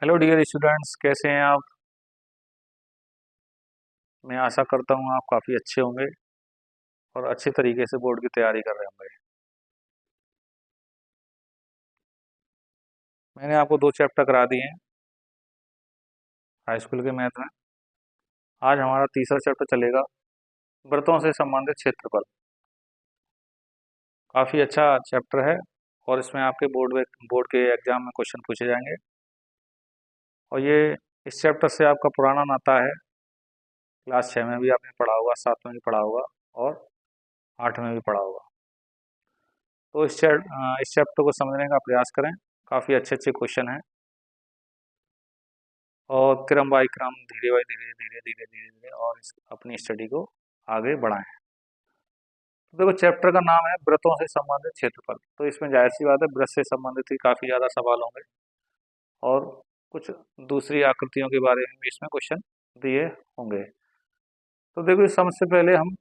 Hello dear students, कैसे हैं आप। मैं आशा करता हूँ आप काफ़ी अच्छे होंगे और अच्छे तरीके से बोर्ड की तैयारी कर रहे होंगे। मैंने आपको 2 चैप्टर करा दिए हैं हाई स्कूल के मैथ में। आज हमारा तीसरा चैप्टर चलेगा, वृत्तों से संबंधित क्षेत्रफल। काफ़ी अच्छा चैप्टर है और इसमें आपके बोर्ड के एग्जाम में क्वेश्चन पूछे जाएंगे। और ये इस चैप्टर से आपका पुराना नाता है। क्लास 6 में भी आपने पढ़ा होगा, 7 में भी पढ़ा होगा और 8 में भी पढ़ा होगा। तो इस चैप्टर को समझने का प्रयास करें। काफ़ी अच्छे अच्छे क्वेश्चन हैं और क्रम बाई क्रम धीरे बाई धीरे धीरे धीरे धीरे धीरे और अपनी स्टडी को आगे बढ़ाएं। तो देखो, चैप्टर का नाम है वृत्तों से संबंधित क्षेत्रफल। तो इसमें जाहिर सी बात है, वृत्त से संबंधित ही काफ़ी ज़्यादा सवाल होंगे और कुछ दूसरी आकृतियों के बारे में भी इसमें क्वेश्चन दिए होंगे। तो देखो, सबसे पहले हम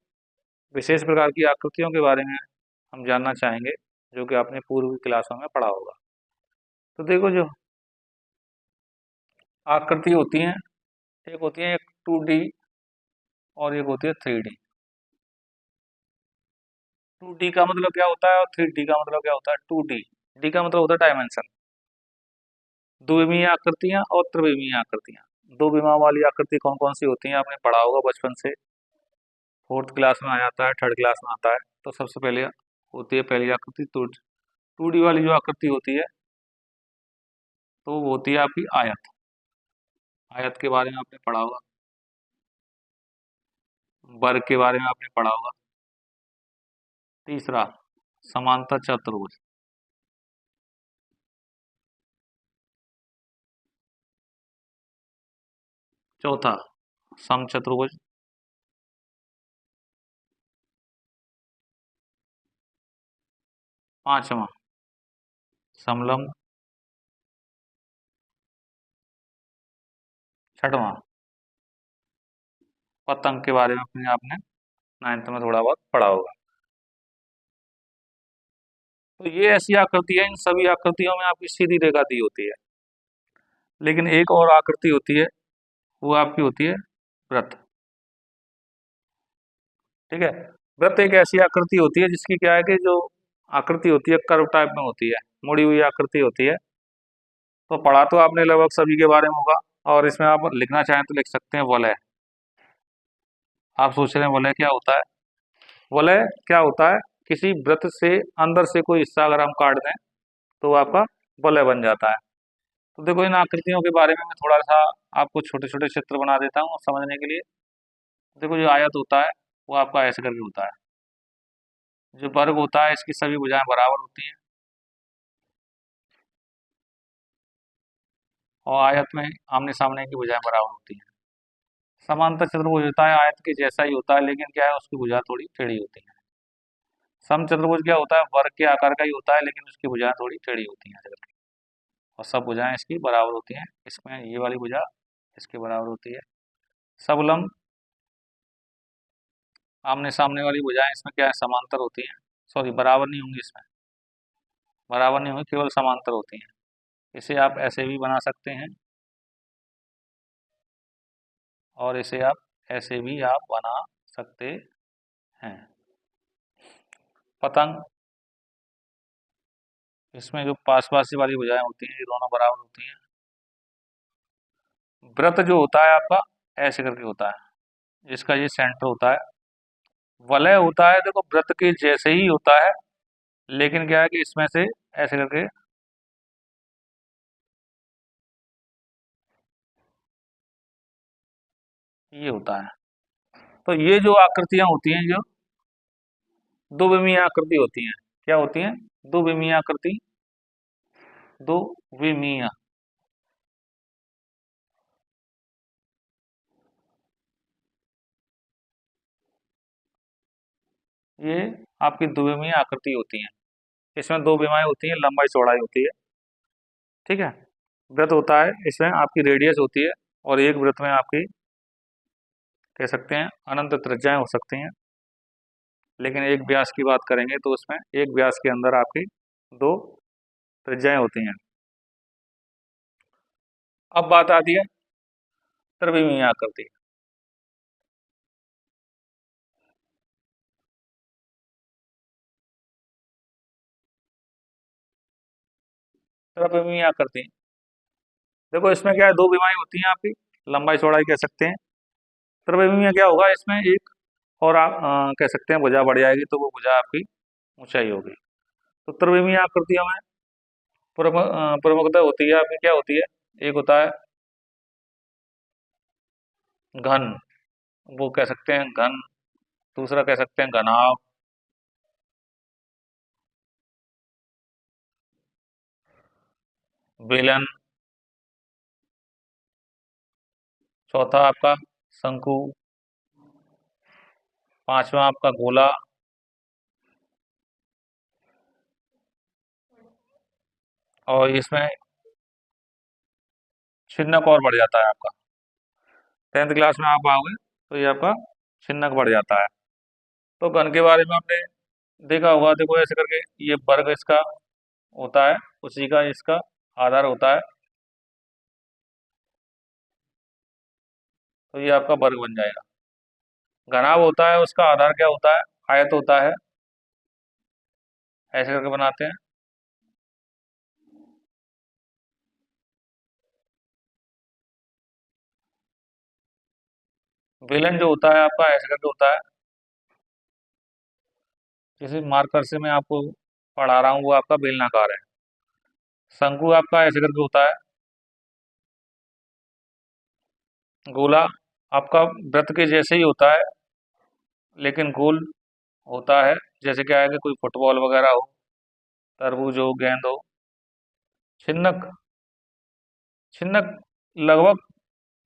विशेष प्रकार की आकृतियों के बारे में हम जानना चाहेंगे, जो कि आपने पूर्व की क्लासों में पढ़ा होगा। तो देखो, जो आकृति होती हैं, एक होती है 2D और एक होती है 3D। 2D का मतलब क्या होता है और 3D का मतलब क्या होता है। 2D डी का मतलब होता है डायमेंशन, द्विमीय आकृतियां और त्रिविमीय आकृतियां। दो विमा वाली आकृति कौन कौन सी होती हैं आपने पढ़ा होगा बचपन से, फोर्थ क्लास में आ जाता है, थर्ड क्लास में आता है। तो सबसे पहले होती है पहली आकृति 2D वाली जो आकृति होती है, तो वो होती है आपकी आयत। आयत के बारे में आपने पढ़ा होगा, वर्ग के बारे में आपने पढ़ा होगा। तीसरा, समांतर चतुर्भुज। चौथा, समचतुर्भुज। पांचवा, समलंब। छठवां, पतंग के बारे में अपने आपने 9th में थोड़ा बहुत पढ़ा होगा। तो ये ऐसी आकृति है, इन सभी आकृतियों में आपकी सीधी रेखा दी होती है। लेकिन एक और आकृति होती है, वो आपकी होती है वृत्त। ठीक है। वृत्त एक ऐसी आकृति होती है जिसकी क्या है कि जो आकृति होती है कर्व टाइप में होती है, मुड़ी हुई आकृति होती है। तो पढ़ा तो आपने लगभग सभी के बारे में होगा। और इसमें आप लिखना चाहें तो लिख सकते हैं वलय। आप सोच रहे हैं वलय क्या होता है। वलय क्या होता है, किसी वृत्त से अंदर से कोई हिस्सा अगर हम काट दें तो आपका वलय बन जाता है। तो देखो, इन आकृतियों के बारे में मैं थोड़ा सा आपको छोटे छोटे चित्र बना देता हूँ समझने के लिए। देखो, जो आयत होता है वो आपका ऐसे करके होता है। जो वर्ग होता है, इसकी सभी भुजाएं बराबर होती हैं और आयत में आमने सामने की भुजाएं बराबर होती हैं। समांतर चतुर्भुज होता है, आयत के जैसा ही होता है, लेकिन क्या है, उसकी भुजा थोड़ी टेढ़ी होती है। समचतुर्भुज क्या होता है, वर्ग के आकार का ही होता है, लेकिन उसकी भुजाएं थोड़ी टेढ़ी होती हैं और सब भुजाएं इसकी बराबर होती हैं। इसमें ये वाली भुजा इसके बराबर होती है। सबलंब, आमने सामने वाली भुजाएं इसमें क्या है, समांतर होती हैं। सॉरी, बराबर नहीं होंगी, इसमें बराबर नहीं होंगी, केवल समांतर होती हैं। इसे आप ऐसे भी बना सकते हैं और इसे आप ऐसे भी आप बना सकते हैं। पतंग, इसमें जो पास पास वाली भुजाएं होती हैं, ये दोनों बराबर होती हैं। वृत्त जो होता है आपका ऐसे करके होता है, जिसका ये सेंटर होता है। वलय होता है, देखो, वृत्त के जैसे ही होता है, लेकिन क्या है कि इसमें से ऐसे करके ये होता है। तो ये जो आकृतियां होती हैं, जो दो विमीय आकृति होती हैं, क्या होती हैं, दो विमीय आकृति, दो विमीय। ये आपकी द्विविमीय आकृति होती हैं। इसमें दो विमाएं होती हैं, लंबाई चौड़ाई होती है। ठीक है। वृत्त होता है, इसमें आपकी रेडियस होती है और एक वृत्त में आपकी कह सकते हैं अनंत त्रिज्याएं हो सकती हैं। लेकिन एक व्यास की बात करेंगे तो उसमें एक व्यास के अंदर आपकी दो त्रिज्याएं होती हैं। अब बात आती है त्रिविमीय आकृति। त्रिविमीय आकृति, देखो इसमें क्या है, दो विमाएं होती हैं आपकी, लंबाई चौड़ाई कह सकते हैं। त्रिविमीय क्या होगा, इसमें एक और आप कह सकते हैं भुजा बढ़ जाएगी, तो वो भुजा आपकी ऊंचाई होगी। तो त्रिविमीय आकृतियों में प्रमुखता होती है आपकी, क्या होती है, एक होता है घन, वो कह सकते हैं घन, दूसरा कह सकते हैं घनाभ, बेलन, चौथा आपका शंकु, पांचवा आपका गोला, और इसमें छिन्नक और बढ़ जाता है आपका। 10th क्लास में आप आओगे तो ये आपका छिन्नक बढ़ जाता है। तो घन के बारे में आपने देखा होगा, देखो ऐसे करके ये वर्ग इसका होता है, उसी का इसका आधार होता है, तो ये आपका वर्ग बन जाएगा। घनाभ होता है, उसका आधार क्या होता है, आयत होता है, ऐसे करके बनाते हैं। बेलन जो होता है आपका ऐसे करके होता है, किसी मार्कर से मैं आपको पढ़ा रहा हूँ, वो आपका बेलनाकार है। शंकु आपका ऐसे करके होता है। गोला आपका वृत्त के जैसे ही होता है, लेकिन गोल होता है, जैसे क्या है कि कोई फुटबॉल वगैरह हो, तरबूज हो, गेंद हो। छिन्नक, छिन्नक लगभग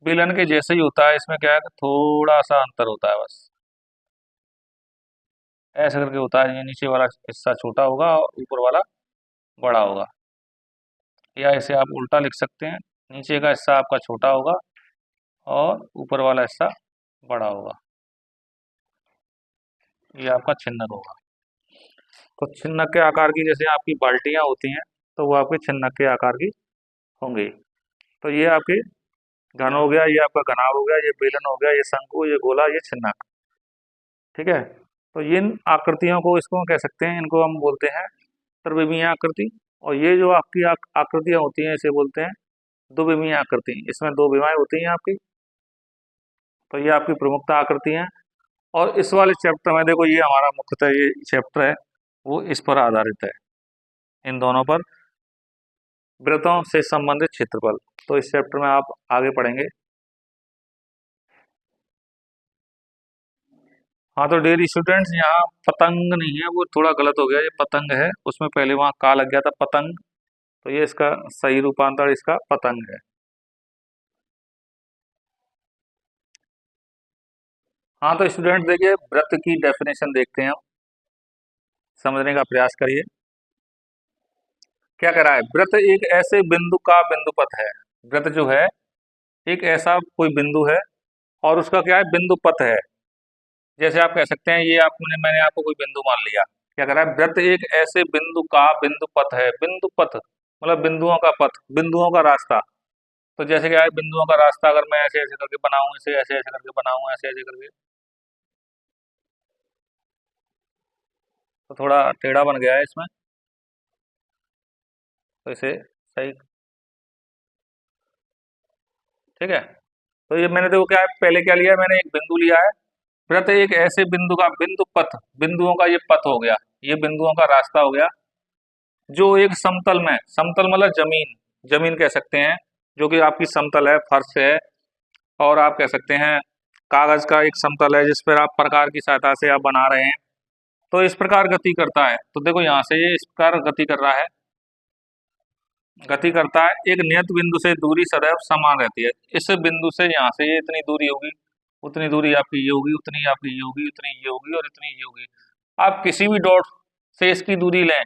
बेलन के जैसे ही होता है, इसमें क्या है कि थोड़ा सा अंतर होता है बस, ऐसे करके होता है। ये नीचे वाला हिस्सा छोटा होगा और ऊपर वाला बड़ा होगा, या इसे आप उल्टा लिख सकते हैं, नीचे का हिस्सा आपका छोटा होगा और ऊपर वाला हिस्सा बड़ा होगा, ये आपका छिन्नक होगा। तो छिन्नक के आकार की जैसे आपकी बाल्टियां होती हैं, तो वो आपके छिन्नक के आकार की होंगी। तो ये आपके घन हो गया, ये आपका घनाभ हो गया, ये बेलन हो गया, ये शंकु, ये गोला, ये छिन्नक। ठीक है, तो इन आकृतियों को, इसको कह सकते हैं, इनको हम बोलते हैं त्रिविमीय आकृति। और ये जो आपकी आकृतियां होती हैं, इसे बोलते हैं द्विविमीय आकृति। इसमें दो विमाएं होती हैं आपकी, तो ये आपकी प्रमुखता आकृति है। और इस वाले चैप्टर में देखो, ये हमारा मुख्यतः ये चैप्टर है, वो इस पर आधारित है, इन दोनों पर, वृत्तों से संबंधित क्षेत्रफल। तो इस चैप्टर में आप आगे पढ़ेंगे। हाँ, तो डियर स्टूडेंट्स, यहाँ पतंग नहीं है, वो थोड़ा गलत हो गया, ये पतंग है, उसमें पहले वहाँ का लग गया था, पतंग। तो ये इसका सही रूपांतर इसका पतंग है। हाँ, तो स्टूडेंट देखिए, वृत्त की डेफिनेशन देखते हैं हम, समझने का प्रयास करिए। क्या कह रहा है, वृत्त एक ऐसे बिंदु का बिंदुपथ है। वृत्त जो है एक ऐसा कोई बिंदु है, और उसका क्या है, बिंदु पथ है। जैसे आप कह सकते हैं, ये आपने, मैंने आपको कोई बिंदु मान लिया। क्या कह रहा है, वृत्त एक ऐसे बिंदु का बिंदु पथ है। बिंदु पथ मतलब बिंदुओं का पथ, बिंदुओं का रास्ता। तो जैसे क्या है, बिंदुओं का रास्ता अगर मैं ऐसे ऐसे करके बनाऊं, इसे ऐसे ऐसे करके बनाऊं, ऐसे ऐसे करके, तो थोड़ा टेढ़ा बन गया है इसमें, तो इसे सही। ठीक है, तो ये मैंने, देखो क्या है, पहले क्या लिया है, मैंने एक बिंदु लिया है। वृत्त एक ऐसे बिंदु का बिंदु पथ, बिंदुओं का ये पथ हो गया, ये बिंदुओं का रास्ता हो गया, जो एक समतल में, समतल मतलब जमीन, जमीन कह सकते हैं, जो कि आपकी समतल है, फर्श है, और आप कह सकते हैं कागज का एक समतल है, जिस पर आप प्रकार की सहायता से आप बना रहे हैं, तो इस प्रकार गति करता है। तो देखो यहाँ से ये इस प्रकार गति कर रहा है, गति करता है, एक नियत बिंदु से दूरी सदैव समान रहती है। इस बिंदु से यहाँ से ये इतनी दूरी होगी, उतनी दूरी आपकी ये होगी, उतनी आपकी ये होगी, उतनी ये होगी, और इतनी ये होगी। आप किसी भी डॉट से इसकी दूरी लें,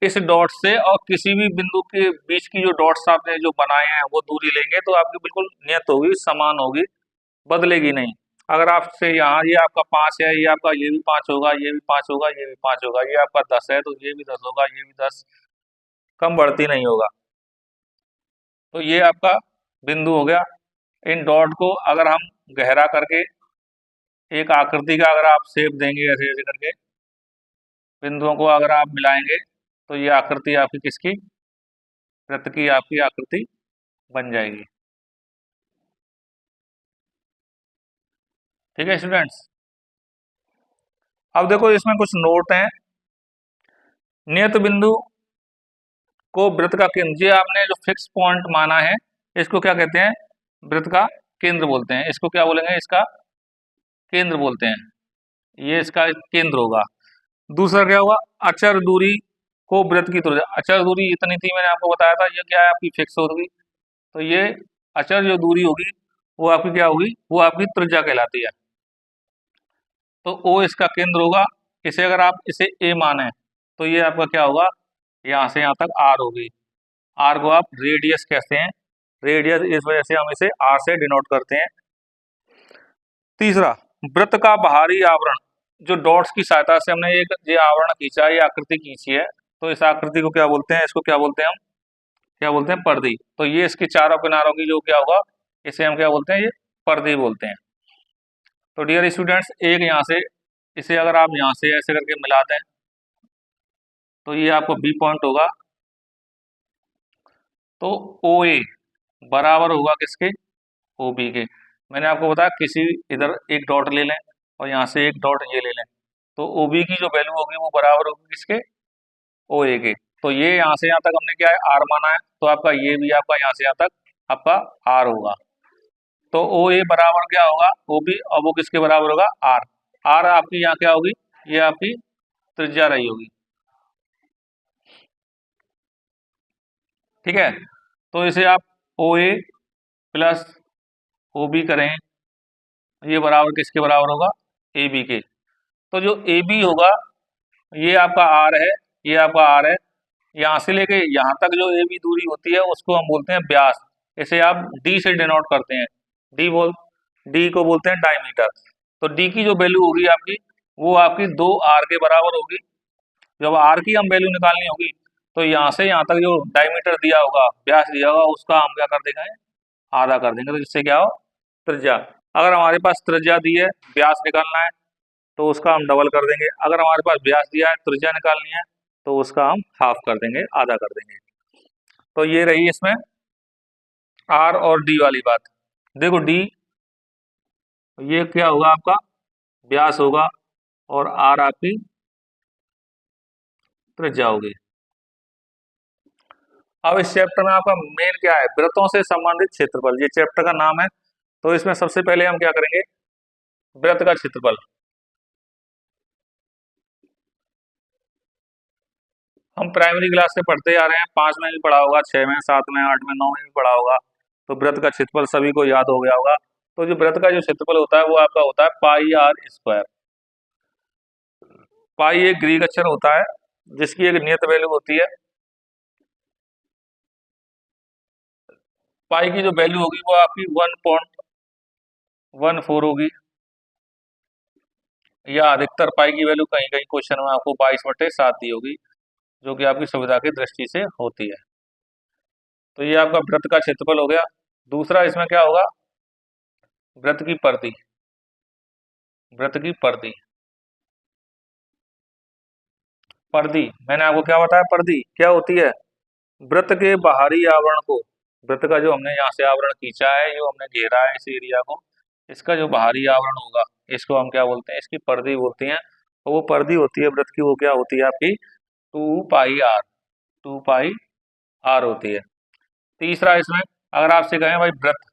इस डॉट से और किसी भी बिंदु के बीच की जो डॉट्स आपने जो बनाए हैं, वो दूरी लेंगे, तो आपकी बिल्कुल नियत होगी, समान होगी, बदलेगी नहीं। अगर आपसे यहाँ ये आपका 5 है, ये आपका ये भी 5 होगा, ये भी 5 होगा, ये भी 5 होगा, ये आपका 10 है, तो ये भी 10 होगा, ये भी 10, कम बढ़ती नहीं होगा। तो ये आपका बिंदु हो गया। इन डॉट को अगर हम गहरा करके एक आकृति का अगर आप शेप देंगे ऐसे ऐसे करके, बिंदुओं को अगर आप मिलाएंगे तो ये आकृति आपकी किसकी, वृत्त की आपकी आकृति बन जाएगी। ठीक है स्टूडेंट्स। अब देखो इसमें कुछ नोट हैं। नियत बिंदु को वृत्त का केंद्र, ये आपने जो फिक्स पॉइंट माना है इसको क्या कहते हैं, वृत्त का केंद्र बोलते हैं। इसको क्या बोलेंगे, इसका केंद्र बोलते हैं। ये इसका केंद्र होगा। दूसरा क्या होगा, अचर दूरी को वृत्त की त्रिज्या, अचर दूरी इतनी थी मैंने आपको बताया था, ये क्या है आपकी फिक्स होगी। तो ये अचर जो दूरी होगी वो आपकी क्या होगी, वो आपकी त्रिज्या कहलाती है। तो ओ इसका केंद्र होगा। इसे अगर आप इसे ए माने तो ये आपका क्या होगा, यहाँ से यहाँ तक आर होगी। आर को आप रेडियस कहते हैं। रेडियस इस वजह से हम इसे आर से डिनोट करते हैं। तीसरा, वृत्त का बाहरी आवरण, जो डॉट्स की सहायता से हमने एक ये आवरण खींचा है, ये आकृति खींची है, तो इस आकृति को क्या बोलते हैं, इसको क्या बोलते हैं हम, क्या बोलते हैं, परिधि। तो ये इसके चारों किनारों की जो क्या होगा, इसे हम क्या बोलते हैं, ये परिधि बोलते हैं। तो डियर स्टूडेंट्स, एक यहाँ से इसे अगर आप यहाँ से ऐसे करके मिला दें तो ये आपको बी पॉइंट होगा। तो ओ ए बराबर होगा किसके, ओ बी के। मैंने आपको बताया किसी इधर एक डॉट ले लें और यहाँ से एक डॉट ये ले लें, तो ओ बी की जो वैल्यू होगी वो बराबर होगी किसके, ओ ए के। तो ये यहाँ से यहाँ तक हमने क्या है, आर माना है, तो आपका ये भी आपका यहाँ से यहाँ तक आपका आर होगा। तो ओ ए बराबर क्या होगा, ओ बी, और वो किसके बराबर होगा, आर। आर आपकी यहाँ क्या होगी, ये आपकी त्रिज्या रही होगी। ठीक है। तो इसे आप ओ ए प्लस ओ बी करें, ये बराबर किसके बराबर होगा, ए बी के। तो जो ए बी होगा ये आपका आर है, ये आपका आर है। यहाँ से लेके यहाँ तक जो ए बी दूरी होती है उसको हम बोलते हैं व्यास। इसे आप डी से डिनोट करते हैं। डी बोल डी को बोलते हैं डायमीटर। तो डी की जो वैल्यू होगी आपकी, वो आपकी 2 आर के बराबर होगी। जब आर की हम वैल्यू निकालनी होगी तो यहाँ से यहाँ तक जो डायमीटर दिया होगा, व्यास दिया होगा, उसका हम क्या कर देंगे, आधा कर देंगे। तो जिससे क्या हो, त्रिज्या। अगर हमारे पास त्रिज्या दी है, व्यास निकालना है, तो उसका हम डबल कर देंगे। अगर हमारे पास व्यास दिया है, त्रिज्या निकालनी है, तो उसका हम हाफ कर देंगे, आधा कर देंगे। तो ये रही इसमें आर और डी वाली बात। देखो डी, ये क्या होगा आपका, व्यास होगा, और आर आपकी त्रिज्या होगी। अब इस चैप्टर में आपका मेन क्या है, वृत्तों से संबंधित क्षेत्रफल, ये चैप्टर का नाम है। तो इसमें सबसे पहले हम क्या करेंगे, वृत्त का क्षेत्रफल। हम प्राइमरी क्लास से पढ़ते आ रहे हैं, 5 में भी पढ़ा होगा, 6 में, 7 में, 8 में, 9 में भी पढ़ा होगा। तो वृत्त का क्षेत्रफल सभी को याद हो गया होगा। तो जो वृत्त का जो क्षेत्रफल होता है वो आपका होता है पाई आर स्क्वायर। पाई एक ग्रीक अक्षर होता है जिसकी एक नियत वैल्यू होती है। पाई की जो वैल्यू होगी वो आपकी 1.14 होगी, या अधिकतर पाई की वैल्यू कहीं कहीं क्वेश्चन में आपको 22/7 दी होगी, जो कि आपकी सुविधा की दृष्टि से होती है। तो ये आपका वृत्त का क्षेत्रफल हो गया। दूसरा इसमें क्या होगा, वृत्त की परिधि। वृत्त की परिधि, परिधि मैंने आपको क्या बताया, परिधि क्या होती है, वृत्त के बाहरी आवरण को, वृत्त का जो हमने यहाँ से आवरण खींचा है, जो हमने घेरा है इस एरिया को, इसका जो बाहरी आवरण होगा इसको हम क्या बोलते हैं, इसकी परिधि बोलती हैं। तो वो परिधि होती है वृत्त की, वो क्या होती है आपकी, 2 पाई आर, 2 पाई आर होती है। तीसरा इसमें अगर आपसे कहें भाई वृत्त,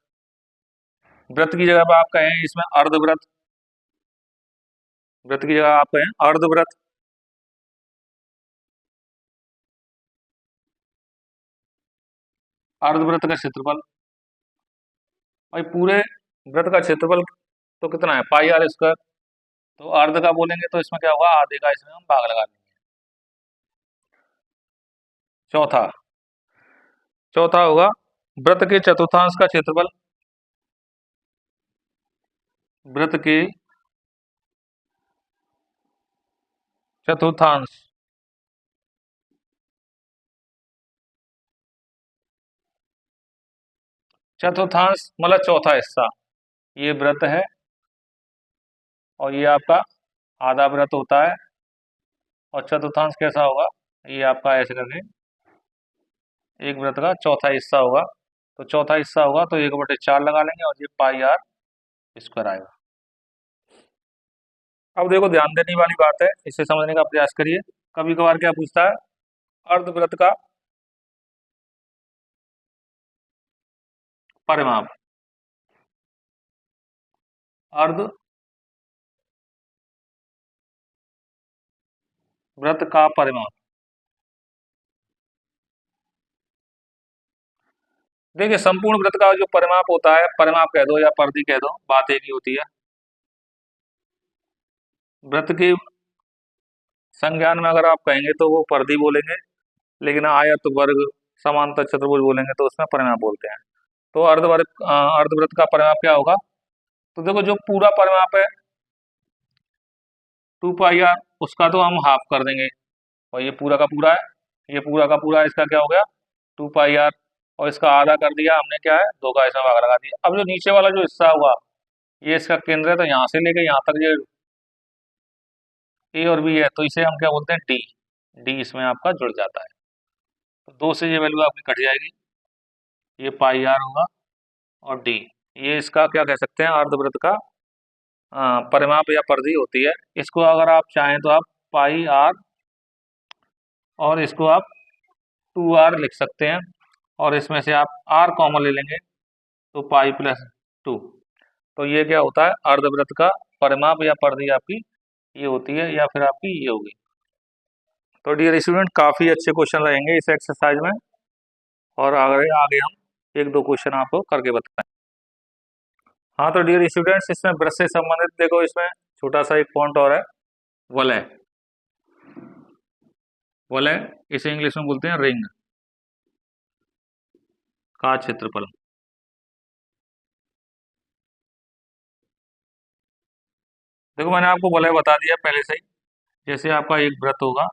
वृत्त की जगह पर आप कहें इसमें अर्धवृत्त, वृत्त की जगह आप कहें अर्धवृत्त, अर्धवृत्त का क्षेत्रफल, भाई पूरे वृत्त का क्षेत्रफल तो कितना है, पाई आर स्क्वायर। तो अर्ध का बोलेंगे तो इसमें क्या होगा, आधे का इसमें हम भाग लगा देंगे। चौथा, चौथा होगा वृत्त के चतुर्थांश का क्षेत्रफल। वृत्त के चतुर्थांश, चतुर्थांश मतलब चौथा हिस्सा, ये वृत्त है और ये आपका आधा वृत्त होता है। और चतुर्थांश कैसा होगा, ये आपका ऐसे करके एक वृत्त का चौथा हिस्सा होगा। तो चौथा हिस्सा होगा तो 1/4 लगा लेंगे और ये पाई आर स्क्वायर आएगा। अब देखो ध्यान देने वाली बात है, इसे समझने का प्रयास करिए। कभी कभार क्या पूछता है, अर्धवृत्त का परिमाप, अर्ध वृत्त का परिमाप। देखिए संपूर्ण वृत्त का जो परिमाप होता है, परिमाप कह दो या परिधि कह दो, बात एक ही होती है। वृत्त की संज्ञान में अगर आप कहेंगे तो वो परिधि बोलेंगे, लेकिन आयत वर्ग समांतर चतुर्भुज बोलेंगे तो उसमें परिमाप बोलते हैं। तो अर्धवृत्त का परिमाप क्या होगा, तो देखो जो पूरा परिमाप है 2 पाई आर, उसका तो हम हाफ कर देंगे और ये पूरा का पूरा है, ये पूरा का पूरा इसका क्या हो गया 2 पाई आर, और इसका आधा कर दिया हमने, क्या है 2 का इसमें भाग लगा दिया। अब जो नीचे वाला जो हिस्सा हुआ, ये इसका केंद्र है, तो यहाँ से लेके यहाँ तक ये ए और बी है, तो इसे हम क्या बोलते हैं डी। डी इसमें आपका जुड़ जाता है, तो 2 से ये वैल्यू आपकी कट जाएगी, ये पाई आर होगा और डी। ये इसका क्या कह सकते हैं, अर्धवृत्त का परिमाप या परिधि होती है। इसको अगर आप चाहें तो आप पाई आर और इसको आप 2 आर लिख सकते हैं, और इसमें से आप आर कॉमन ले लेंगे तो पाई+2। तो ये क्या होता है, अर्धवृत्त का परिमाप या परिधि आपकी ये होती है, या फिर आपकी ये होगी। तो डियर स्टूडेंट काफ़ी अच्छे क्वेश्चन रहेंगे इस एक्सरसाइज में, और आगे आगे हम 1-2 क्वेश्चन आपको करके बताएं। हाँ तो डियर स्टूडेंट्स, इसमें ब्रश से संबंधित देखो, इसमें छोटा सा एक पॉइंट और है, वलय। वलय इसे इंग्लिश में बोलते हैं रिंग का क्षेत्रफल। देखो मैंने आपको वलय बता दिया पहले से ही। जैसे आपका एक वृत्त होगा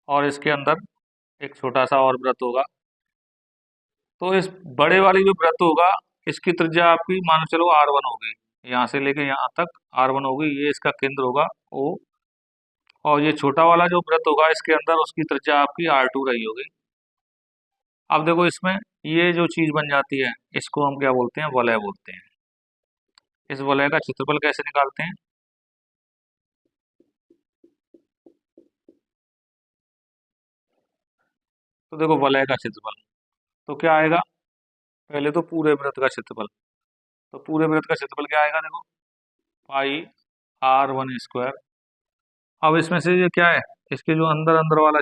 और इसके अंदर एक छोटा सा और वृत्त होगा, तो इस बड़े वाली जो वृत्त होगा, इसकी त्रिज्या आपकी मान चलो R1 होगी, यहाँ से लेके यहाँ तक R1 होगी, ये इसका केंद्र होगा O। और ये छोटा वाला जो वृत्त होगा इसके अंदर, उसकी त्रिज्या आपकी R2 रही होगी। अब देखो इसमें ये जो चीज बन जाती है, इसको हम क्या बोलते हैं, वलय बोलते हैं। इस वलय का क्षेत्रफल कैसे निकालते हैं, तो देखो वलय का क्षेत्रफल तो क्या आएगा, पहले तो पूरे वृत्त का क्षेत्रफल। तो पूरे वृत्त का क्षेत्रफल क्या आएगा, देखो पाई R1 स्क्वायर। अब इसमें से ये क्या है, इसके जो अंदर अंदर वाला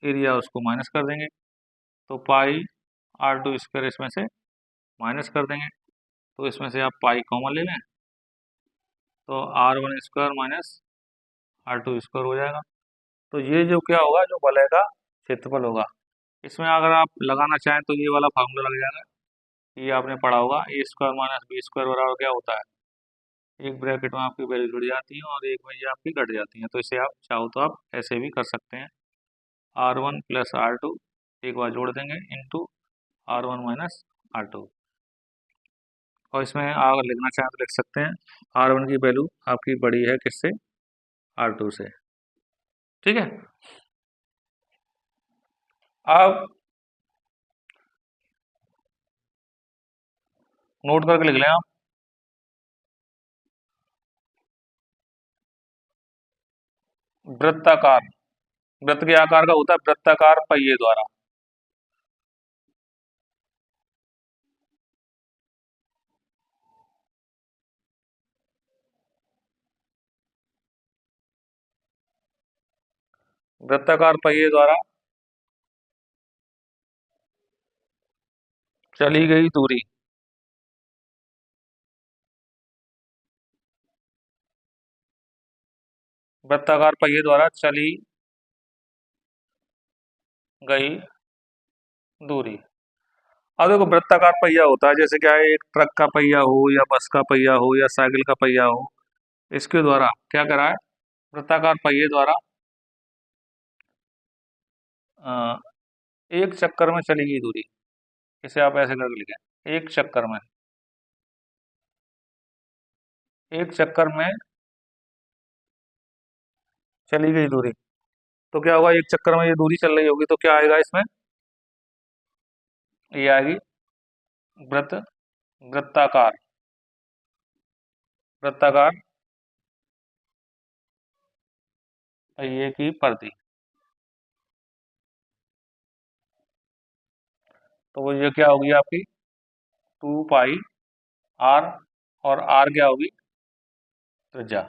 एरिया उसको माइनस कर देंगे, तो पाई R2 स्क्वायर इसमें से माइनस कर देंगे। तो इसमें से आप पाई कॉमन ले लें, तो R1 square minus R2 square हो जाएगा। तो ये जो क्या होगा, जो वलय का क्षेत्रफल होगा, इसमें अगर आप लगाना चाहें तो ये वाला फार्मूला लग जाएगा, ये आपने पढ़ा होगा, A² माइनस B² बराबर क्या होता है, एक ब्रैकेट में आपकी वैल्यू जुड़ जाती है और एक में ये आपकी घट जाती है। तो इसे आप चाहो तो आप ऐसे भी कर सकते हैं, R1 प्लस R2 एक बार जोड़ देंगे इंटू R1 माइनस R2। और इसमें अगर लिखना चाहें तो लिख सकते हैं, R1 की वैल्यू आपकी बड़ी है किससे, R2 से। ठीक है, अब नोट करके लिख लें आप, वृत्ताकार, वृत्त के आकार का होता है वृत्ताकार पहिए द्वारा। वृत्ताकार पहिए द्वारा चली गई दूरी, वृत्ताकार पहिए द्वारा चली गई दूरी। अब देखो वृत्ताकार पहिया होता है, जैसे क्या है, एक ट्रक का पहिया हो या बस का पहिया हो या साइकिल का पहिया हो, इसके द्वारा क्या करा है, वृत्ताकार पहिए द्वारा एक चक्कर में चली गई दूरी। इसे आप ऐसे करके लिखें, एक चक्कर में, एक चक्कर में चली गई दूरी, तो क्या होगा, एक चक्कर में ये दूरी चल रही होगी तो क्या आएगा इसमें, ये आएगी वृत्त, वृत्ताकार, वृत्ताकार पहिए की परिधि। तो वो ये क्या होगी आपकी 2 पाई आर, और आर क्या होगी त्रिज्या,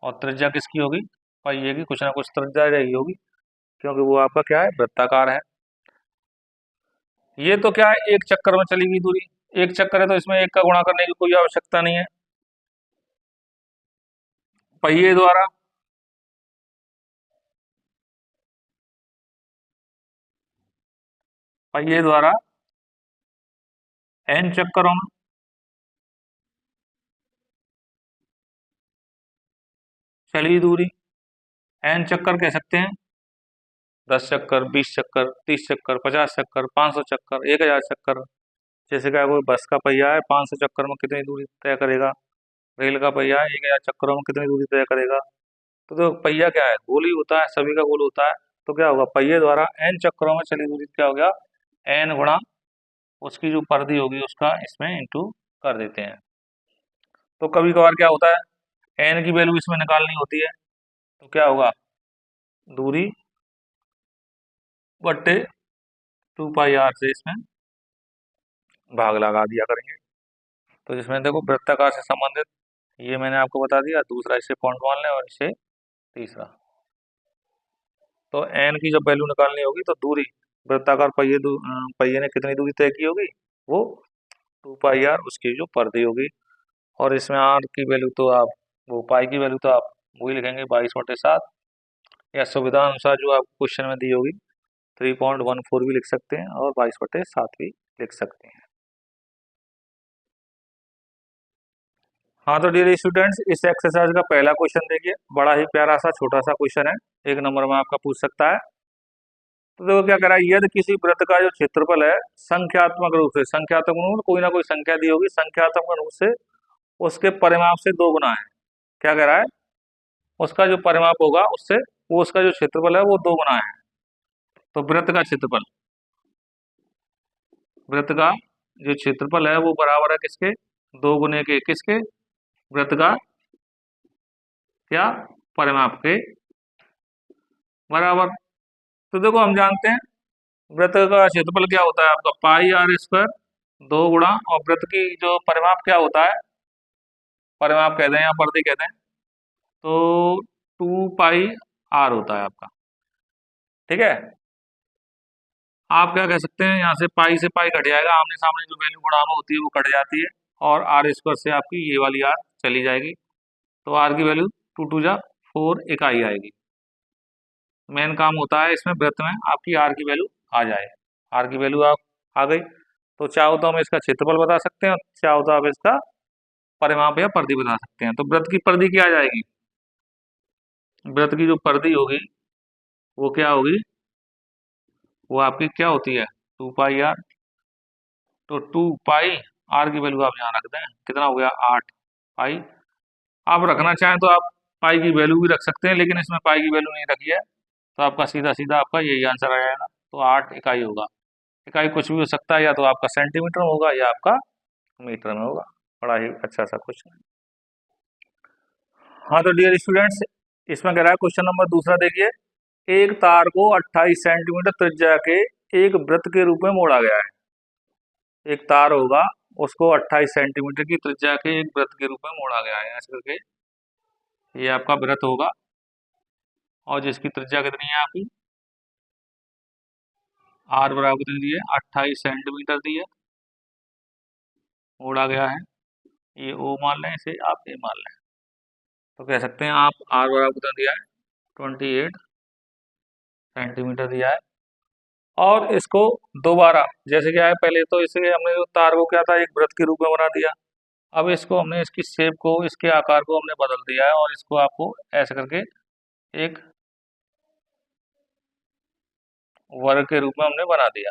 और त्रिज्या किसकी होगी, पहिए की कुछ ना कुछ त्रिज्या रही होगी, क्योंकि वो आपका क्या है वृत्ताकार है। ये तो क्या है एक चक्कर में चली गई दूरी, एक चक्कर है तो इसमें एक का गुणा करने की कोई आवश्यकता नहीं है। पहिए द्वारा, पहिए द्वारा n चक्करों में चली दूरी, n चक्कर कह सकते हैं, 10 चक्कर, 20 चक्कर, 30 चक्कर, 50 चक्कर, 500 चक्कर, 1000 चक्कर। जैसे क्या कोई बस का पहिया है 500 चक्कर में कितनी दूरी तय करेगा, रेल का पहिया है 1000 चक्करों में कितनी दूरी तय करेगा। तो पहिया क्या है, गोल ही होता है, सभी का गोल होता है। तो क्या होगा, पहिए द्वारा n चक्करों में चली दूरी क्या हो गया, n गुणा उसकी जो परिधि होगी उसका इसमें इंटू कर देते हैं। तो कभी कभार क्या होता है n की वैल्यू इसमें निकालनी होती है, तो क्या होगा दूरी बट्टे 2 पाई आर से इसमें भाग लगा दिया करेंगे। तो जिसमें देखो वृत्ताकार से संबंधित ये मैंने आपको बता दिया, दूसरा इससे पॉइंट मान लें, और इससे तीसरा। तो n की जब वैल्यू निकालनी होगी तो दूरी वृत्ताकार पहिए पहिए ने कितनी दूरी तय की होगी, वो 2 पाई आर उसकी जो परिधि होगी। और इसमें आर की वैल्यू तो आप, वो पाई की वैल्यू तो आप वही लिखेंगे 22/7, या सुविधा अनुसार जो आपको क्वेश्चन में दी होगी 3.14 भी लिख सकते हैं और 22/7 भी लिख सकते हैं। हाँ तो डियर स्टूडेंट्स, इस एक्सरसाइज का पहला क्वेश्चन देखिए, बड़ा ही प्यारा सा छोटा सा क्वेश्चन है, 1 नंबर में आपका पूछ सकता है। तो देखो क्या कह रहा है, यदि किसी वृत्त का जो क्षेत्रफल है संख्यात्मक रूप से, संख्यात्मक रूप में कोई ना कोई संख्या दी होगी, संख्यात्मक रूप से उसके परिमाप से 2 गुना है। क्या कह रहा है, उसका जो परिमाप होगा उससे, वो उसका जो क्षेत्रफल है वो 2 गुना है। तो वृत्त का क्षेत्रफल, वृत्त का जो क्षेत्रफल है वो बराबर है किसके, 2 गुने के किसके, वृत्त का क्या, परिमाप के बराबर। तो देखो हम जानते हैं वृत्त का क्षेत्रफल क्या होता है आपका πr², 2 गुणा, और वृत्त की जो परिमाप क्या होता है, परिमाप कहते हैं या परिधि कहते हैं, तो 2 पाई आर होता है आपका। ठीक है, आप क्या कह सकते हैं, यहाँ से पाई से पाई कट जाएगा, आमने सामने जो वैल्यू गुणा में होती है वो कट जाती है, और r² से आपकी ये वाली आर चली जाएगी, तो आर की वैल्यू 2×2 = 4 इकाई आएगी। मेन काम होता है इसमें वृत्त में आपकी आर की वैल्यू आ जाए, आर की वैल्यू आप आ गई तो चाहो तो हम इसका क्षेत्रफल बता सकते हैं, और चाहो तो आप इसका परिमाप या परिधि बता सकते हैं। तो वृत्त की परिधि क्या आ जाएगी, वृत्त की जो परिधि होगी वो क्या होगी, वो आपकी क्या होती है 2 पाई आर। तो 2 पाई आर की वैल्यू आप यहाँ रख दें, कितना हो गया 8 पाई। आप रखना चाहें तो आप पाई की वैल्यू भी रख सकते हैं, लेकिन इसमें पाई की वैल्यू नहीं रखी है, तो आपका सीधा सीधा आपका यही आंसर आ जाएगा। तो 8 इकाई होगा, इकाई कुछ भी हो सकता है, या तो आपका सेंटीमीटर में होगा या आपका मीटर में होगा। बड़ा ही अच्छा सा क्वेश्चन है। हाँ तो डियर स्टूडेंट्स, इसमें कह रहा है क्वेश्चन नंबर दूसरा देखिए, एक तार को 28 सेंटीमीटर त्रिज्या के एक वृत्त के रूप में मोड़ा गया है। एक तार होगा, उसको 28 सेंटीमीटर की त्रिज्या के एक वृत्त के रूप में मोड़ा गया है, ऐसे करके ये आपका वृत्त होगा, और जिसकी त्रिज्या कितनी है आपकी, आर बराबर कितनी दी है 28 सेंटीमीटर दी है, मोड़ा गया है, ये ओ मान लें, इसे आप ए मान लें। तो कह सकते हैं आप आर बराबर कितना दिया है 28 सेंटीमीटर दिया है, और इसको दोबारा, जैसे क्या है पहले तो इसे हमने जो तार को क्या था एक वृत्त के रूप में बना दिया, अब इसको हमने इसकी शेप को, इसके आकार को हमने बदल दिया है, और इसको आपको ऐसे करके एक वर्ग के रूप में हमने बना दिया।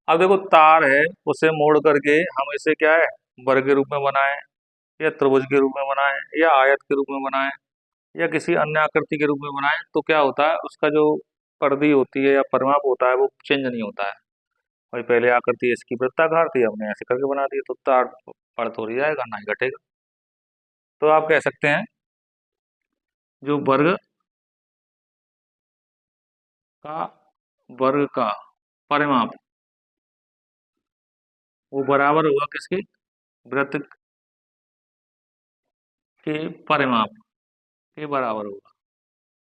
अब देखो तार है, उसे मोड़ करके हम इसे क्या है, वर्ग के रूप में बनाएं, या त्रिभुज के रूप में बनाएं, या आयत के रूप में बनाएं, या किसी अन्य आकृति के रूप में बनाएं, तो क्या होता है, उसका जो परिधि होती है या परिमाप होता है वो चेंज नहीं होता है। भाई पहले आकृति इसकी वृत्ताकार थी, हमने ऐसे करके बना दी, तो तार बढ़ थोड़ी जाएगा, ना ही घटेगा। तो आप कह सकते हैं जो का वर्ग का परिमाप वो बराबर होगा किसके, वृत्त के परिमाप के बराबर होगा।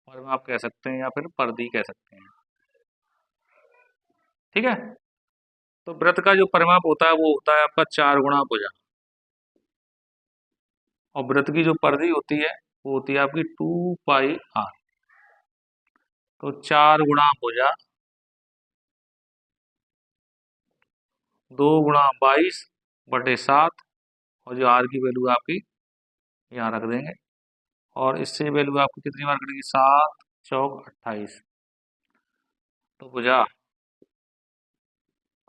परिमाप कह सकते हैं या फिर परिधि कह सकते हैं। ठीक है। तो वृत्त का जो परिमाप होता है वो होता है आपका 4 गुणा भुजा, और वृत्त की जो परिधि होती है वो होती है आपकी 2 पाई r। तो 4 गुणा भुजा 2 गुणा 22/7, और जो r की वैल्यू आपकी यहाँ रख देंगे, और इससे वैल्यू आपकी कितनी बार कटेगी, 7 चौक 28। तो भुजा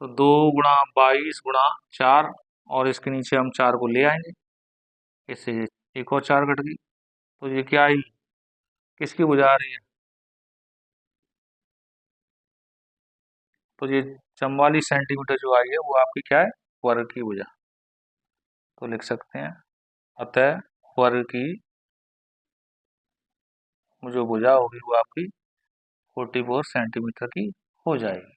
तो 2 गुणा 22 गुणा 4, और इसके नीचे हम 4 को ले आएंगे, इससे एक और 4 कट गई। तो ये क्या आई, किसकी भुजा आ रही है, तो ये 44 सेंटीमीटर जो आई है वो आपकी क्या है, वर्ग की भुजा। तो लिख सकते हैं अतः वर्ग की जो भुजा होगी वो आपकी 44 सेंटीमीटर की हो जाएगी।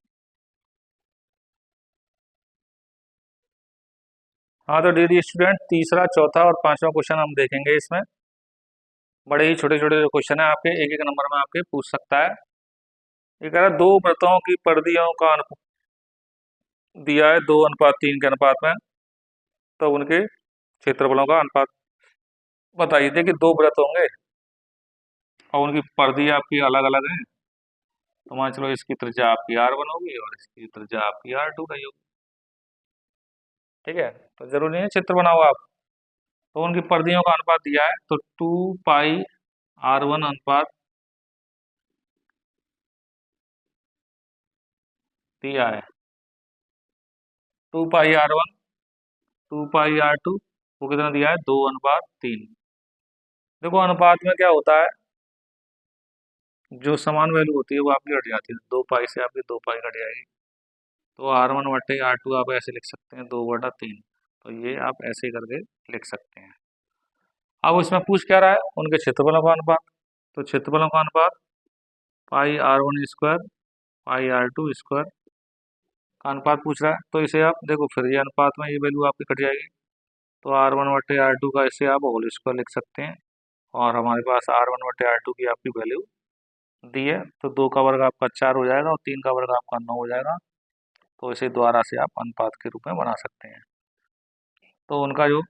हाँ तो डियर स्टूडेंट, तीसरा चौथा और पांचवा क्वेश्चन हम देखेंगे। इसमें बड़े ही छोटे छोटे जो क्वेश्चन है आपके, एक एक नंबर में आपके पूछ सकता है। ये कह रहा है दो वृत्तों की परिधियों का दिया है 2:3 के अनुपात में, तो उनके क्षेत्रफलों का अनुपात बताइए। देखिए दो वृत्त होंगे और उनकी परिधि आपकी अलग अलग है, तो मान चलो इसकी त्रिज्या आपकी r1 होगी और इसकी त्रिज्या आपकी r2 रही होगी। ठीक है, तो जरूरी नहीं है चित्र बनाओ आप। तो उनकी परिधियों का अनुपात दिया है, तो 2 पाई r1 अनुपात दिया है 2 पाई r1, 2 पाई r2, वो कितना दिया है, 2:3। देखो अनुपात में क्या होता है, जो समान वैल्यू होती है वो आपकी हट जाती है, 2 पाई से आपकी 2 पाई कट जाएगी। तो r1/r2 आप ऐसे लिख सकते हैं 2/3। तो ये आप ऐसे करके लिख सकते हैं। अब इसमें पूछ क्या रहा है, उनके क्षेत्रफलों का अनुपात। तो क्षेत्रफलों का अनुपात पाई r1 square pi r2 square का अनुपात पूछ रहा है। तो इसे आप देखो, फिर ये अनुपात में ये वैल्यू आपकी कट जाएगी, तो r1/r2 का इसे आप होल स्क्वायर लिख सकते हैं, और हमारे पास r1/r2 की आपकी वैल्यू दी है। तो 2 का वर्ग आपका 4 हो जाएगा और 3 का वर्ग आपका 9 हो जाएगा। तो इसे द्वारा से आप अनुपात के रूप में बना सकते हैं। तो उनका जो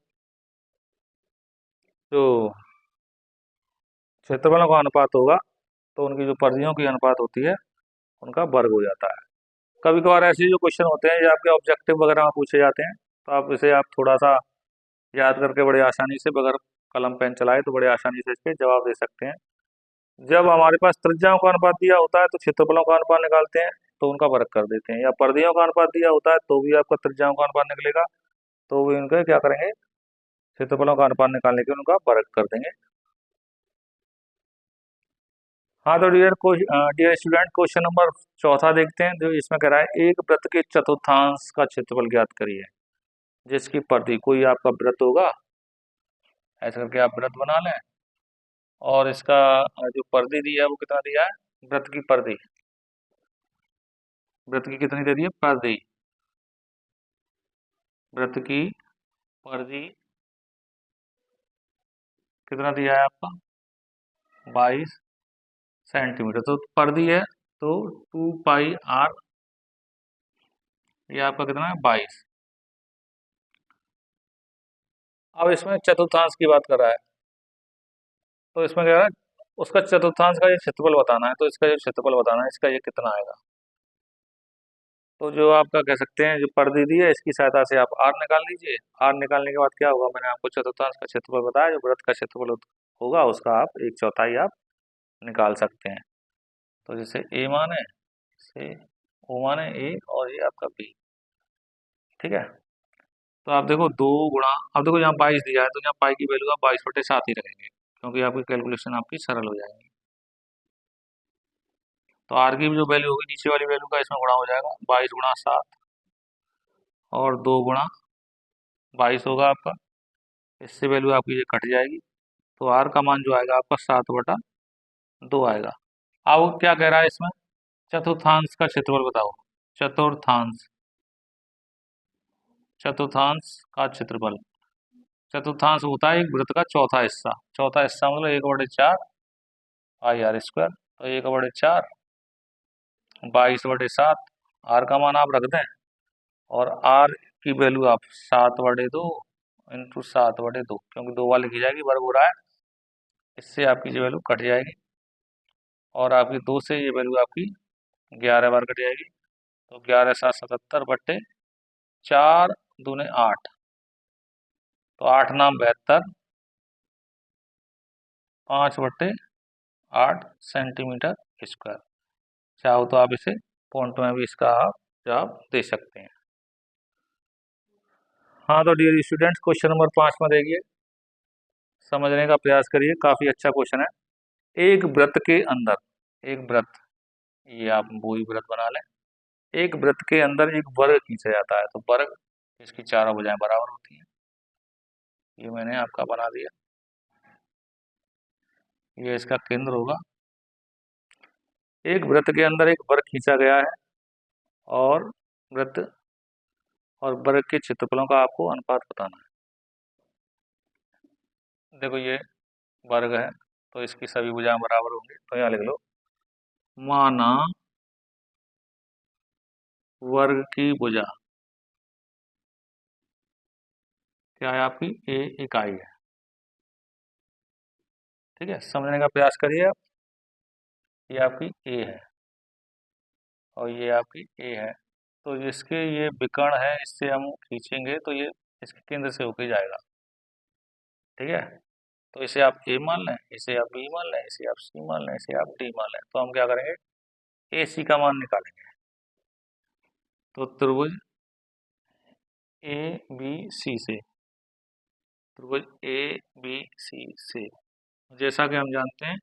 जो क्षेत्रफलों का अनुपात होगा, तो उनकी जो परिधियों की अनुपात होती है उनका वर्ग हो जाता है। कभी कभार ऐसे जो क्वेश्चन होते हैं, ये आपके ऑब्जेक्टिव वगैरह में पूछे जाते हैं, तो आप इसे आप थोड़ा सा याद करके बड़े आसानी से, बगैर कलम पेन चलाए, तो बड़े आसानी से इसके जवाब दे सकते हैं। जब हमारे पास त्रिज्याओं का अनुपात दिया होता है तो क्षेत्रफलों का अनुपात निकालते हैं, तो उनका वर्ग कर देते हैं, या परिधियों का अनुपात दिया होता है तो भी आपका त्रिज्याओं का अनुपात निकलेगा, तो भी उनका क्या करेंगे, क्षेत्रफलों का अनुपात निकालने के उनका वर्ग कर देंगे। हाँ तो डियर स्टूडेंट, क्वेश्चन नंबर चौथा देखते हैं, जो इसमें कह रहा है एक वृत्त के चतुर्थांश का क्षेत्रफल ज्ञात करिए, जिसकी परिधि, कोई आपका वृत्त होगा, ऐसा करके आप वृत्त बना लें, और इसका जो परिधि दी है वो कितना दिया है, वृत्त की परिधि, वृत्त की कितनी दे दी है, परिधि, वृत्त की परिधि कितना दिया है आपका, 22 सेंटीमीटर। तो परिधि है तो 2 पाई r, ये आपका कितना है, 22। अब इसमें चतुर्थांश की बात कर रहा है, तो इसमें कह रहा है उसका चतुर्थांश का ये क्षेत्रफल बताना है, तो इसका जो क्षेत्रफल बताना है, इसका ये कितना आएगा। तो जो आपका कह सकते हैं जो परिधि दी है, इसकी सहायता से आप r निकाल लीजिए। r निकालने के बाद क्या होगा, मैंने आपको चतुर्थांश का क्षेत्रफल बताया, जो वृत्त का क्षेत्रफल होगा उसका आप 1/4 आप निकाल सकते हैं। तो जैसे a माने से, o माने a, और ये आपका b। ठीक है। तो आप देखो 2 गुणा, अब देखो यहाँ 22 दिया है तो यहाँ पाई की वैल्यू आप 22/7 ही रखेंगे, क्योंकि आपकी कैलकुलेशन आपकी सरल हो जाएगी। तो आर की भी जो वैल्यू होगी नीचे वाली वैल्यू का इसमें गुणा हो जाएगा, 22 × 7 और 2 गुणा 22 होगा आपका, इससे वैल्यू आपकी ये कट जाएगी। तो आर का मान जो आएगा आपका 7/2 आएगा। अब क्या कह रहा है इसमें, चतुर्थांश का क्षेत्रफल बताओ। चतुर्थांश, चतुर्थांश का क्षेत्रफल। चतुर्थांश होता है एक वृत्त का चौथा हिस्सा। चौथा हिस्सा मतलब 1/4 पाई आर स्क्वायर। तो 1/4 22/7, आर का मान आप रख दें और आर की वैल्यू आप 7/2 इंटू 7/2, क्योंकि 2 बार लिखी जाएगी, वर्ग हो रहा है, इससे आपकी ये वैल्यू कट जाएगी और आपकी 2 से ये वैल्यू आपकी 11 बार कट जाएगी। तो 11×7 = 77, 4 दूने 8, तो 8 नाम 72, 5/8 सेंटीमीटर स्क्वायर। चाहो तो आप इसे पॉइंट में भी इसका आप जवाब दे सकते हैं। हाँ तो डियर स्टूडेंट्स, क्वेश्चन नंबर 5 में देखिए, समझने का प्रयास करिए, काफी अच्छा क्वेश्चन है। एक वृत्त के अंदर, एक वृत्त, ये आप वही वृत्त बना लें, एक वृत्त के अंदर एक वर्ग खींचा जाता है, तो वर्ग इसकी चारों भुजाएं बराबर होती हैं। ये मैंने आपका बना दिया, ये इसका केंद्र होगा। एक वृत्त के अंदर एक वर्ग खींचा गया है और वृत्त और वर्ग के क्षेत्रफलों का आपको अनुपात बताना है। देखो ये वर्ग है तो इसकी सभी भुजाएं बराबर होंगी, तो यहाँ लिख लो, माना वर्ग की भुजा क्या है आपकी, ए इकाई है। ठीक है, समझने का प्रयास करिए आप। ये आपकी ए है और ये आपकी ए है, तो जिसके ये विकर्ण है इससे हम खींचेंगे तो ये इसके केंद्र से होके जाएगा। ठीक है, तो इसे आप ए मान लें, इसे आप बी मान लें, इसे आप सी मान लें, इसे आप डी मान लें। तो हम क्या करेंगे, ए सी का मान निकालेंगे। तो त्रिभुज ए बी सी से, त्रिभुज ए बी सी से, जैसा कि हम जानते हैं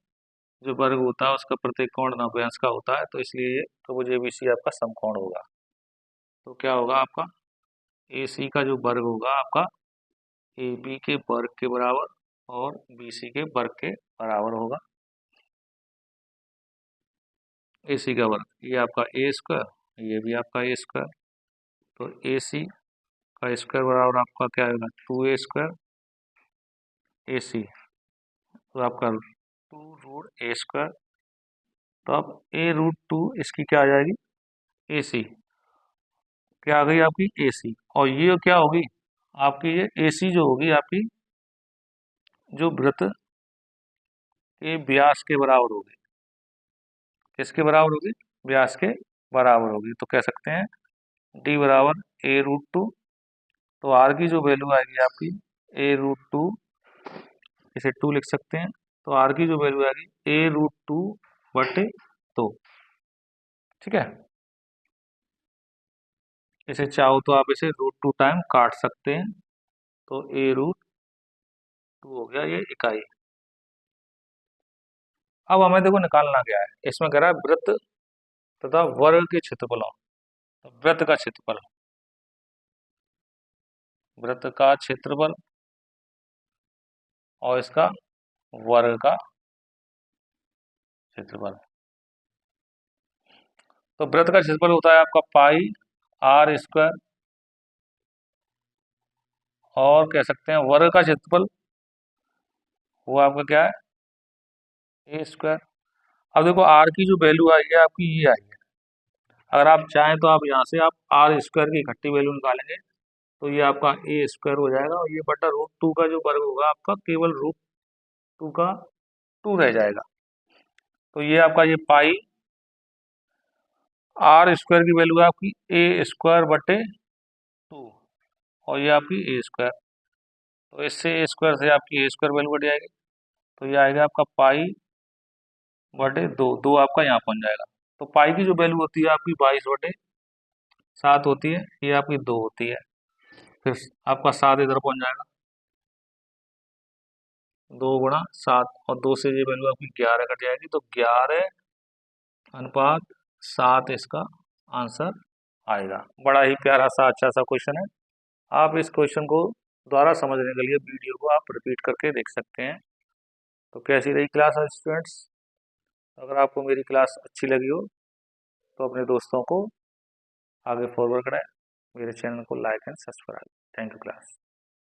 जो वर्ग होता है उसका प्रत्येक कोण 90 अंश का होता है, तो इसलिए ये त्रिभुज ए बी सी आपका समकोण होगा। तो क्या होगा आपका, ए सी का जो वर्ग होगा आपका ए बी के वर्ग के बराबर और बी सी के वर्ग के बराबर होगा। ए सी का वर्ग ये आपका ए स्क्वायर, ये भी आपका ए स्क्वायर, तो ए सी का स्क्वायर बराबर आपका क्या होगा, 2a स्क्वायर ए सी, तो आपका 2√a²। तो अब a√2 इसकी क्या आ जाएगी, ए सी, क्या आ गई आपकी ए सी, और ये क्या होगी आपकी, ये ए सी जो होगी आपकी जो वृत्त के व्यास के बराबर होगी। किसके बराबर होगी, व्यास के बराबर होगी। तो कह सकते हैं डी बराबर a√2। तो आर की जो वैल्यू आएगी आपकी a√2, इसे 2 लिख सकते हैं। तो आर की जो वैल्यू आएगी a√2/2। ठीक है, इसे चाहो तो आप इसे √2 टाइम काट सकते हैं, तो a√2 हो गया ये इकाई। अब हमें देखो निकालना क्या है, इसमें कह रहा है वृत्त तथा वर्ग के क्षेत्रफलों। तो वृत्त का क्षेत्रफल, वृत्त का क्षेत्रफल और इसका वर्ग का क्षेत्रफल। तो वृत्त का क्षेत्रफल होता है आपका पाई आर स्क्वायर, और कह सकते हैं वर्ग का क्षेत्रफल वो आपका क्या है, ए स्क्वायर। अब देखो आर की जो वैल्यू आई है आपकी ये आई है, अगर आप चाहें तो आप यहाँ से आप आर स्क्वायर की इकट्ठी वैल्यू निकालेंगे, तो ये आपका ए स्क्वायर हो जाएगा और ये बटा √2 का जो वर्ग होगा आपका केवल √2 का 2 रह जाएगा। तो ये आपका ये पाई आर स्क्वायर की वैल्यू है आपकी a²/2 और ये आपकी ए स्क्वायर, तो इससे ए स्क्वायर से आपकी ए स्क्वायर वैल्यू बढ़ जाएगी। तो ये आएगा आपका पाई/2, 2 आपका यहाँ पहुंच जाएगा। तो पाई की जो वैल्यू होती है आपकी 22/7 होती है, ये आपकी 2 होती है। फिर आपका 7 इधर पहुंच जाएगा, 2 गुणा 7, और 2 से ये वैल्यू आपकी 11 कट जाएगी, तो 11:7 इसका आंसर आएगा। बड़ा ही प्यारा सा अच्छा सा क्वेश्चन है। आप इस क्वेश्चन को दोबारा समझने के लिए वीडियो को आप रिपीट करके देख सकते हैं। तो कैसी रही क्लास स्टूडेंट्स? अगर आपको मेरी क्लास अच्छी लगी हो तो अपने दोस्तों को आगे फॉरवर्ड करें, मेरे चैनल को like and subscribe. Thank you class.